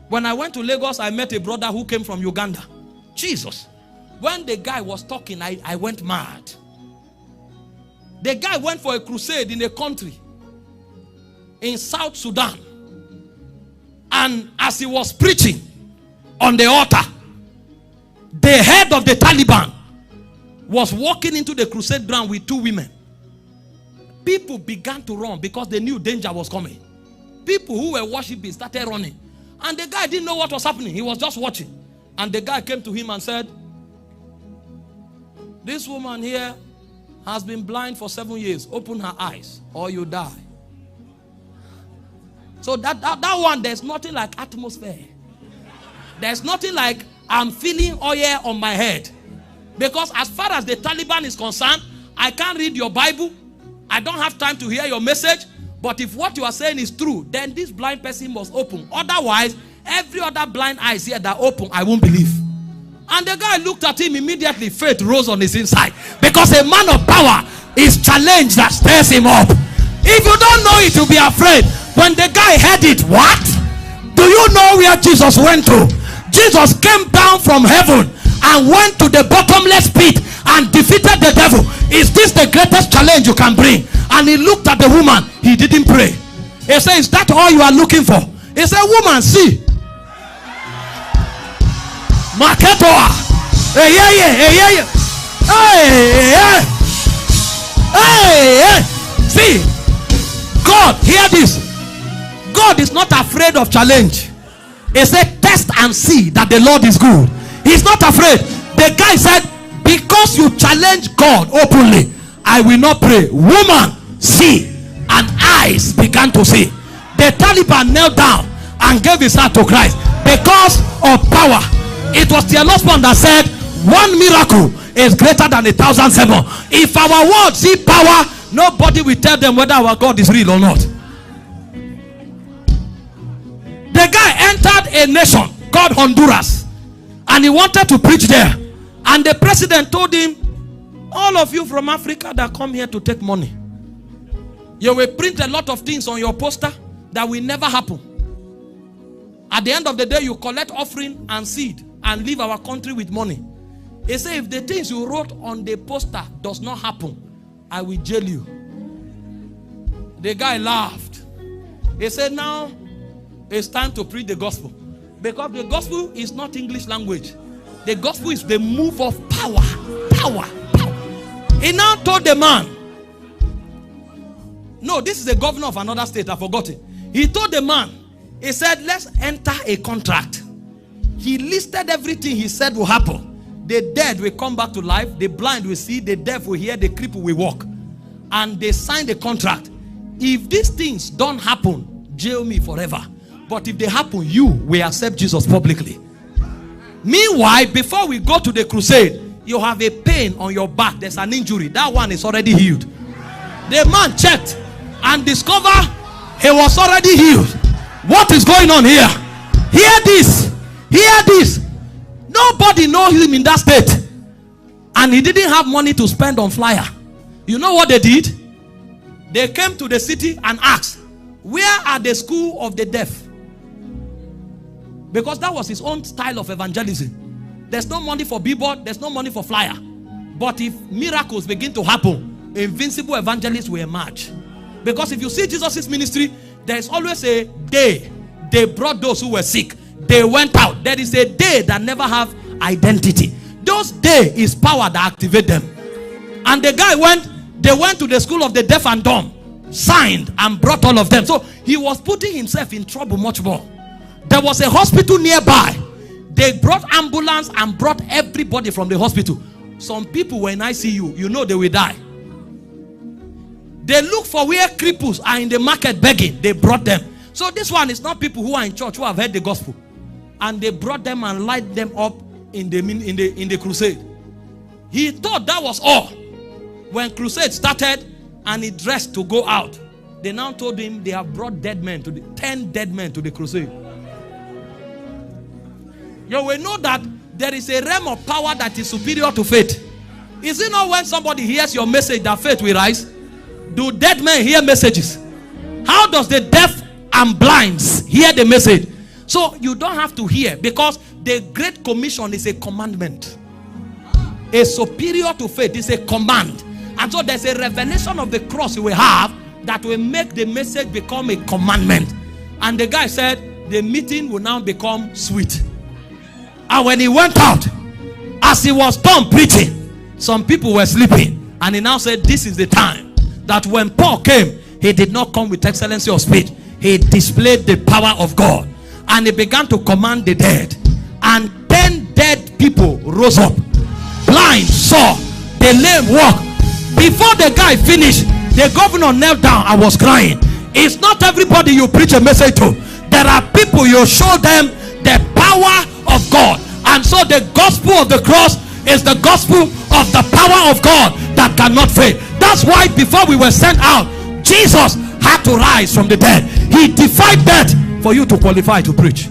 When I went to Lagos, I met a brother who came from Uganda. Jesus. When the guy was talking, I went mad. The guy went for a crusade in a country in South Sudan. And as he was preaching on the altar, the head of the Taliban was walking into the crusade ground with 2 women. People began to run because they knew danger was coming. People who were worshiping started running. And the guy didn't know what was happening. He was just watching. And the guy came to him and said, this woman here has been blind for 7 years. Open her eyes or you die. So that one, there's nothing like atmosphere. There's nothing like I'm feeling oil on my head. Because as far as the Taliban is concerned, I can't read your Bible. I don't have time to hear your message. But if what you are saying is true, then this blind person must open. Otherwise, every other blind eye here that open, I won't believe. And the guy looked at him immediately. Faith rose on his inside. Because a man of power is challenged that stirs him up. If you don't know it, you'll be afraid. When the guy heard it, what? Do you know where Jesus went to? Jesus came down from heaven and went to the bottomless pit and defeated the devil. Is this the greatest challenge you can bring? And he looked at the woman. He didn't pray. He said, is that all you are looking for? He said, woman, see. Maketoa. Hey, hey, hey, hey, hey, hey, hey. See, God, hear this. God is not afraid of challenge. He said, test and see that the Lord is good. He's not afraid. The guy said, because you challenge God openly, I will not pray. Woman, see. And eyes began to see. The Taliban knelt down and gave his heart to Christ because of power. It was the husband that said, one miracle is greater than 1,000 sermons. If our world see power, nobody will tell them whether our God is real or not. The guy entered a nation called Honduras and he wanted to preach there. And the president told him, all of you from Africa that come here to take money, you will print a lot of things on your poster that will never happen. At the end of the day, you collect offering and seed and leave our country with money. He said, if the things you wrote on the poster does not happen, I will jail you. The guy laughed. He said, now it's time to preach the gospel. Because the gospel is not English language. The gospel is the move of power. Power. Power. He now told the man, no, this is the governor of another state, I forgot it. He told the man, he said, let's enter a contract. He listed everything he said will happen. The dead will come back to life, the blind will see, the deaf will hear, the cripple will walk. And they signed the contract. If these things don't happen, jail me forever. But if they happen, you will accept Jesus publicly. Meanwhile, before we go to the crusade, you have a pain on your back. There's an injury. That one is already healed. The man checked and discovered he was already healed. What is going on here? Hear this. Hear this. Nobody knows him in that state. And he didn't have money to spend on flyer. You know what they did? They came to the city and asked, where are the school of the deaf? Because that was his own style of evangelism. There's no money for billboard, there's no money for flyer. But if miracles begin to happen, invincible evangelists will emerge. Because if you see Jesus' ministry, there is always a day they brought those who were sick. They went out. There is a day that never have identity. Those day is power that activate them. And the guy they went to the school of the deaf and dumb, signed and brought all of them. So he was putting himself in trouble much more. There was a hospital nearby. They brought ambulance and brought everybody from the hospital. Some people were in ICU, you know they will die. They look for where cripples are in the market begging. They brought them. So this one is not people who are in church who have heard the gospel. And they brought them and light them up in the crusade. He thought that was all. When crusade started and he dressed to go out, they now told him they have brought 10 dead men to the crusade. You will know that there is a realm of power that is superior to faith. Is it not when somebody hears your message that faith will rise? Do dead men hear messages? How does the deaf and blinds hear the message? So you don't have to hear, because the Great Commission is a commandment. A superior to faith is a command. And so there's a revelation of the cross you will have that will make the message become a commandment. And the guy said the meeting will now become sweet. And when he went out, as he was done preaching, some people were sleeping. And he now said, this is the time that when Paul came, he did not come with excellency of speech. He displayed the power of God. And he began to command the dead. And 10 dead people rose up. Blind saw, the lame walk. Before the guy finished, the governor knelt down and was crying. It's not everybody you preach a message to. There are people you show them the power of God. And so the gospel of the cross is the gospel of the power of God that cannot fail. That's why before we were sent out, Jesus had to rise from the dead. He defied death for you to qualify to preach.